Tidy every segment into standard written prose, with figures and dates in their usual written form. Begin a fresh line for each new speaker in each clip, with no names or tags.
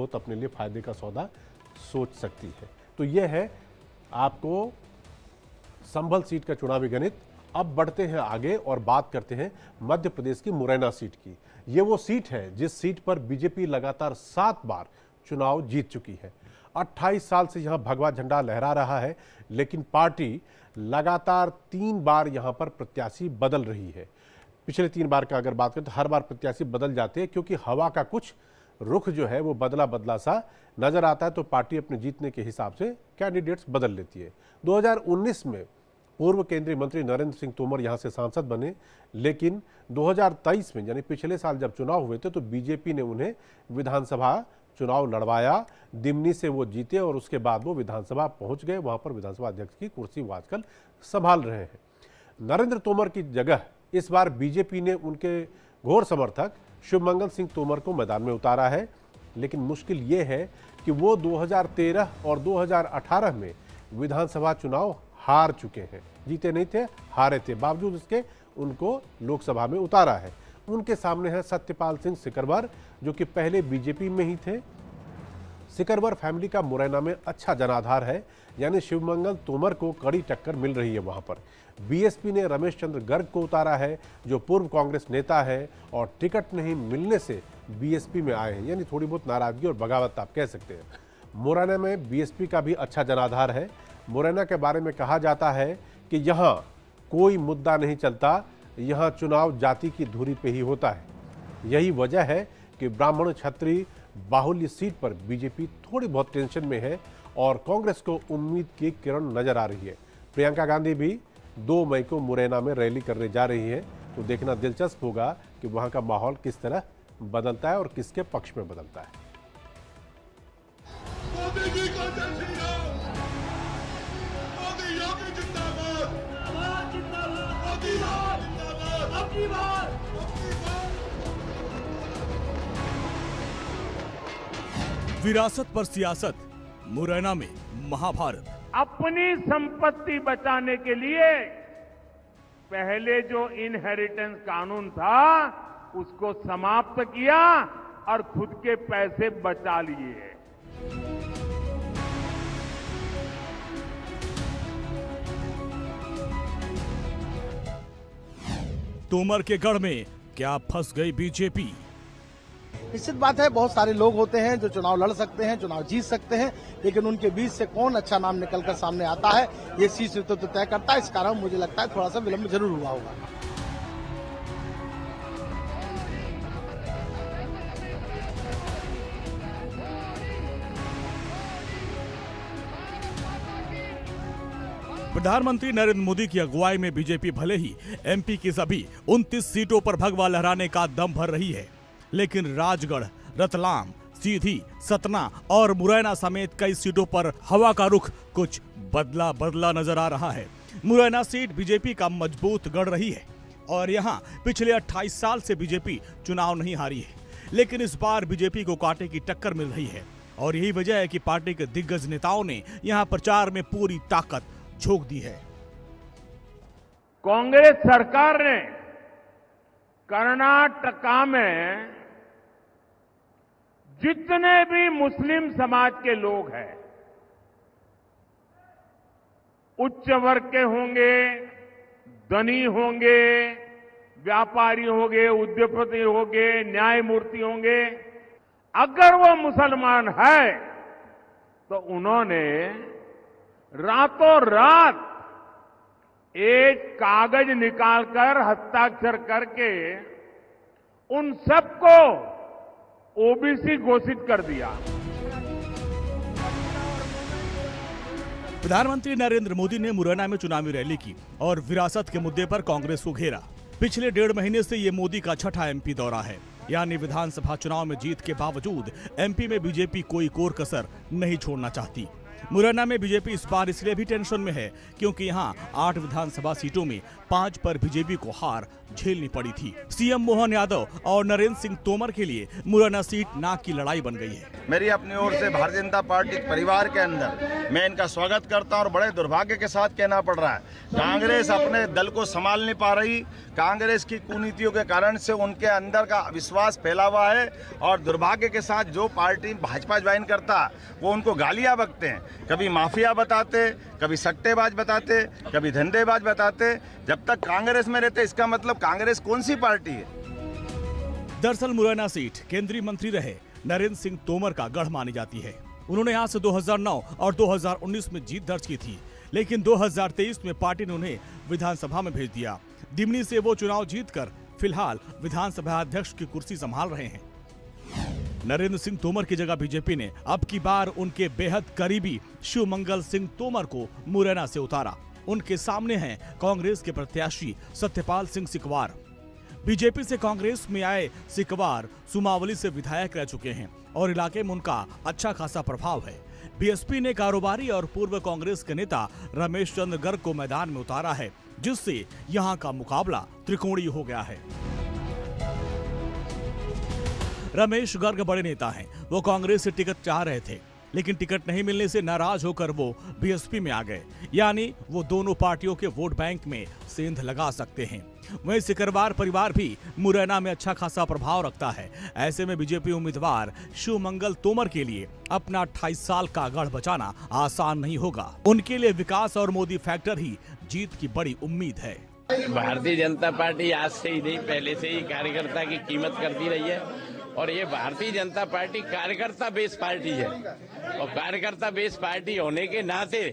बहुत अपने लिए फायदे का सौदा सोच सकती है। तो यह है आपको संभल सीट का चुनावी गणित। अब बढ़ते हैं आगे और बात करते हैं मध्य प्रदेश की मुरैना सीट की। ये वो सीट है जिस सीट पर बीजेपी लगातार 7 बार चुनाव जीत चुकी है। 28 साल से यहां भगवा झंडा लहरा रहा है, लेकिन पार्टी लगातार 3 बार यहां पर प्रत्याशी बदल रही है। पिछले 3 बार का अगर बात करें तो हर बार प्रत्याशी बदल जाते हैं, क्योंकि हवा का कुछ रुख जो है वो बदला बदला सा नजर आता है, तो पार्टी अपने जीतने के हिसाब से कैंडिडेट्स बदल लेती है। 2019 में पूर्व केंद्रीय मंत्री नरेंद्र सिंह तोमर यहां से सांसद बने, लेकिन 2023 में यानी पिछले साल जब चुनाव हुए थे तो बीजेपी ने उन्हें विधानसभा चुनाव लड़वाया। दिमनी से वो जीते और उसके बाद वो विधानसभा पहुंच गए। वहां पर विधानसभा अध्यक्ष की कुर्सी वो आजकल संभाल रहे हैं। नरेंद्र तोमर की जगह इस बार बीजेपी ने उनके घोर समर्थक शिवमंगल सिंह तोमर को मैदान में उतारा है, लेकिन मुश्किल ये है कि वो 2013 और 2018 में विधानसभा चुनाव हार चुके हैं। जीते नहीं थे, हारे थे, बावजूद इसके उनको लोकसभा में उतारा है। उनके सामने है सत्यपाल सिंह सिकरवर, जो कि पहले बीजेपी में ही थे। सिकरवर फैमिली का मुरैना में अच्छा जनाधार है, यानी शिवमंगल तोमर को कड़ी टक्कर मिल रही है। वहां पर बीएसपी ने रमेश चंद्र गर्ग को उतारा है, जो पूर्व कांग्रेस नेता है और टिकट नहीं मिलने से बीएसपी में आए हैं, यानी थोड़ी बहुत नाराजगी और बगावत आप कह सकते हैं। मुरैना में बीएसपी का भी अच्छा जनाधार है। मुरैना के बारे में कहा जाता है कि यहाँ कोई मुद्दा नहीं चलता, यहाँ चुनाव जाति की धुरी पे ही होता है। यही वजह है कि ब्राह्मण क्षत्रिय बाहुल्य सीट पर बीजेपी थोड़ी बहुत टेंशन में है और कांग्रेस को उम्मीद की किरण नजर आ रही है। प्रियंका गांधी भी 2 मई को मुरैना में रैली करने जा रही है, तो देखना दिलचस्प होगा कि वहां का माहौल किस तरह बदलता है और किसके पक्ष में बदलता है।
विरासत पर सियासत, मुरैना में महाभारत।
अपनी संपत्ति बचाने के लिए पहले जो इनहेरिटेंस कानून था उसको समाप्त किया और खुद के पैसे बचा लिए।
तोमर के गढ़ में क्या फंस गई बीजेपी?
निश्चित बात है, बहुत सारे लोग होते हैं जो चुनाव लड़ सकते हैं, चुनाव जीत सकते हैं, लेकिन उनके बीच से कौन अच्छा नाम निकलकर सामने आता है ये शीर्ष नेतृत्व तय करता है। इस कारण मुझे लगता है थोड़ा सा विलंब जरूर हुआ होगा।
प्रधानमंत्री नरेंद्र मोदी की अगुवाई में बीजेपी भले ही एमपी की सभी 29 सीटों पर भगवा लहराने का दम भर रही है, लेकिन राजगढ़, रतलाम, सीधी, सतना और मुरैना समेत कई सीटों पर हवा का रुख कुछ बदला बदला नजर आ रहा है। मुरैना सीट बीजेपी का मजबूत गढ़ रही है और यहां पिछले 28 साल से बीजेपी चुनाव नहीं हारी है, लेकिन इस बार बीजेपी को कांटे की टक्कर मिल रही है और यही वजह है कि पार्टी के दिग्गज नेताओं ने यहां प्रचार में पूरी ताकत झोंक दी है।
कांग्रेस सरकार ने कर्नाटका में जितने भी मुस्लिम समाज के लोग हैं, उच्च वर्ग के होंगे, धनी होंगे, व्यापारी होंगे, उद्योगपति होंगे, न्यायमूर्ति होंगे, अगर वो मुसलमान है तो उन्होंने रातों रात एक कागज निकालकर हस्ताक्षर करके उन सबको ओबीसी घोषित कर दिया।
प्रधानमंत्री नरेंद्र मोदी ने मुरैना में चुनावी रैली की और विरासत के मुद्दे पर कांग्रेस को घेरा। पिछले 1.5 महीने से ये मोदी का छठा एमपी दौरा है, यानी विधानसभा चुनाव में जीत के बावजूद एमपी में बीजेपी कोई कोर कसर नहीं छोड़ना चाहती। मुरैना में बीजेपी इस बार इसलिए भी टेंशन में है क्योंकि यहाँ 8 विधानसभा सीटों में 5 पर बीजेपी को हार झेलनी पड़ी थी। सीएम मोहन यादव और नरेंद्र सिंह तोमर के लिए मुरैना सीट नाक की लड़ाई बन गई है।
मेरी अपनी ओर से भारतीय जनता पार्टी परिवार के अंदर मैं इनका स्वागत करता हूं और बड़े दुर्भाग्य के साथ कहना पड़ रहा है, कांग्रेस अपने दल को संभाल नहीं पा रही। कांग्रेस की कुनीतियों के कारण से उनके अंदर का विश्वास फैला हुआ है और दुर्भाग्य के साथ जो पार्टी भाजपा ज्वाइन करता वो उनको गालियां बकते हैं, कभी माफिया बताते, कभी सट्टेबाज बताते, कभी धंधेबाज बताते। जब तक कांग्रेस में रहते इसका मतलब कांग्रेस कौन सी पार्टी है?
दरअसल मुरैना सीट केंद्रीय मंत्री रहे नरेंद्र सिंह तोमर का गढ़ मानी जाती है। उन्होंने यहाँ से 2009 और 2019 में जीत दर्ज की थी, लेकिन 2023 में पार्टी ने उन्हें विधानसभा में भेज दिया। दिमनी से वो चुनाव जीतकर फिलहाल विधानसभा अध्यक्ष की कुर्सी संभाल रहे हैं। नरेंद्र सिंह तोमर की जगह बीजेपी ने अब की बार उनके बेहद करीबी शिवमंगल सिंह तोमर को मुरैना से उतारा। उनके सामने हैं कांग्रेस के प्रत्याशी सत्यपाल सिंह सिकवार। बीजेपी से कांग्रेस में आए सिकवार सुमावली से विधायक रह चुके हैं और इलाके में उनका अच्छा खासा प्रभाव है। बीएसपी ने कारोबारी और पूर्व कांग्रेस के नेता रमेश चंद्र गर्ग को मैदान में उतारा है, जिससे यहां का मुकाबला त्रिकोणीय हो गया है। रमेश गर्ग बड़े नेता हैं। वो कांग्रेस से टिकट चाह रहे थे, लेकिन टिकट नहीं मिलने से नाराज होकर वो बीएसपी में आ गए। यानी वो दोनों पार्टियों के वोट बैंक में सेंध लगा सकते हैं। वहीं सिकरवार परिवार भी मुरैना में अच्छा खासा प्रभाव रखता है। ऐसे में बीजेपी उम्मीदवार शिवमंगल तोमर के लिए अपना 28 साल का गढ़ बचाना आसान नहीं होगा। उनके लिए विकास और मोदी फैक्टर ही जीत की बड़ी उम्मीद है।
भारतीय जनता पार्टी आज से ही नहीं, पहले से ही कार्यकर्ता की कीमत करती रही है और ये भारतीय जनता पार्टी कार्यकर्ता बेस पार्टी है और कार्यकर्ता बेस पार्टी होने के नाते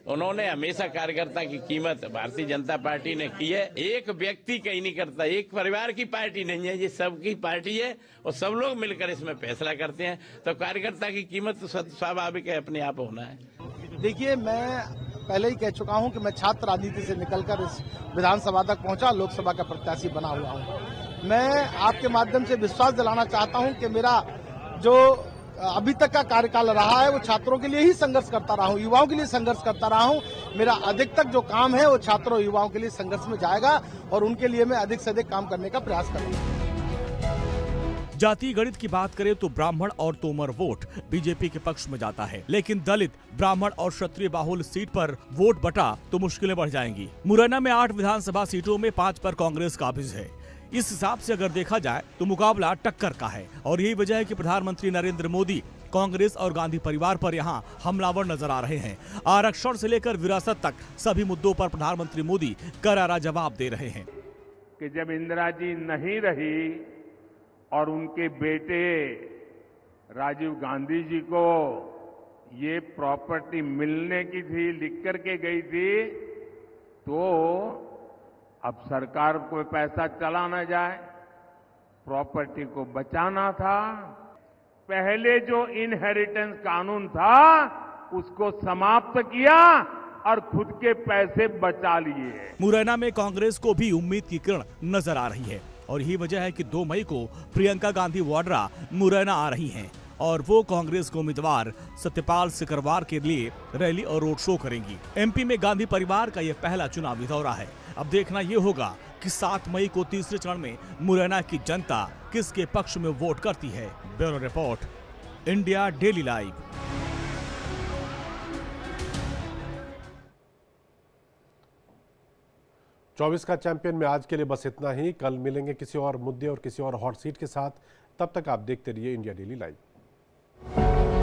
उन्होंने हमेशा कार्यकर्ता की कीमत भारतीय जनता पार्टी ने की है। एक व्यक्ति कहीं नहीं करता, एक परिवार की पार्टी नहीं है, ये सबकी पार्टी है और सब लोग मिलकर इसमें फैसला करते हैं। तो कार्यकर्ता की कीमत तो स्वाभाविक है, अपने आप होना है।
देखिए, मैं पहले ही कह चुका हूं कि मैं छात्र राजनीति से निकलकर इस विधानसभा तक पहुंचा, लोकसभा का प्रत्याशी बना हुआ हूं। मैं आपके माध्यम से विश्वास दिलाना चाहता हूं कि मेरा जो अभी तक का कार्यकाल रहा है वो छात्रों के लिए ही संघर्ष करता रहा हूं, युवाओं के लिए संघर्ष करता रहा हूं। मेरा अधिक तक जो काम है वो छात्रों युवाओं के लिए संघर्ष में जाएगा और उनके लिए मैं अधिक से अधिक काम करने का प्रयास करूंगा।
जातीय गणित की बात करें तो ब्राह्मण और तोमर वोट बीजेपी के पक्ष में जाता है, लेकिन दलित, ब्राह्मण और क्षत्रिय बाहुल सीट पर वोट बटा तो मुश्किलें बढ़ जाएंगी। मुरैना में 8 विधानसभा सीटों में 5 पर कांग्रेस काबिज है। इस हिसाब से अगर देखा जाए तो मुकाबला टक्कर का है और यही वजह है कि प्रधानमंत्री नरेंद्र मोदी कांग्रेस और गांधी परिवार पर यहां हमलावर नजर आ रहे हैं। आरक्षण से लेकर विरासत तक सभी मुद्दों पर प्रधानमंत्री मोदी करारा जवाब दे रहे हैं
कि जब इंदिरा जी नहीं रही और उनके बेटे राजीव गांधी जी को ये प्रॉपर्टी मिलने की थी, लिख करके गई थी, तो अब सरकार को पैसा चला न जाए, प्रॉपर्टी को बचाना था। पहले जो इनहेरिटेंस कानून था उसको समाप्त किया और खुद के पैसे बचा लिए।
मुरैना में कांग्रेस को भी उम्मीद की किरण नजर आ रही है और यही वजह है कि 2 मई को प्रियंका गांधी वाड्रा मुरैना आ रही हैं और वो कांग्रेस के उम्मीदवार सत्यपाल सिकरवार के लिए रैली और रोड शो करेंगी। एमपी में गांधी परिवार का यह पहला चुनावी दौरा है। अब देखना ये होगा कि 7 मई को तीसरे चरण में मुरैना की जनता किसके पक्ष में वोट करती है। Bureau report, India daily live.
24 का चैंपियन में आज के लिए बस इतना ही। कल मिलेंगे किसी और मुद्दे और किसी और हॉट सीट के साथ। तब तक आप देखते रहिए इंडिया डेली लाइव।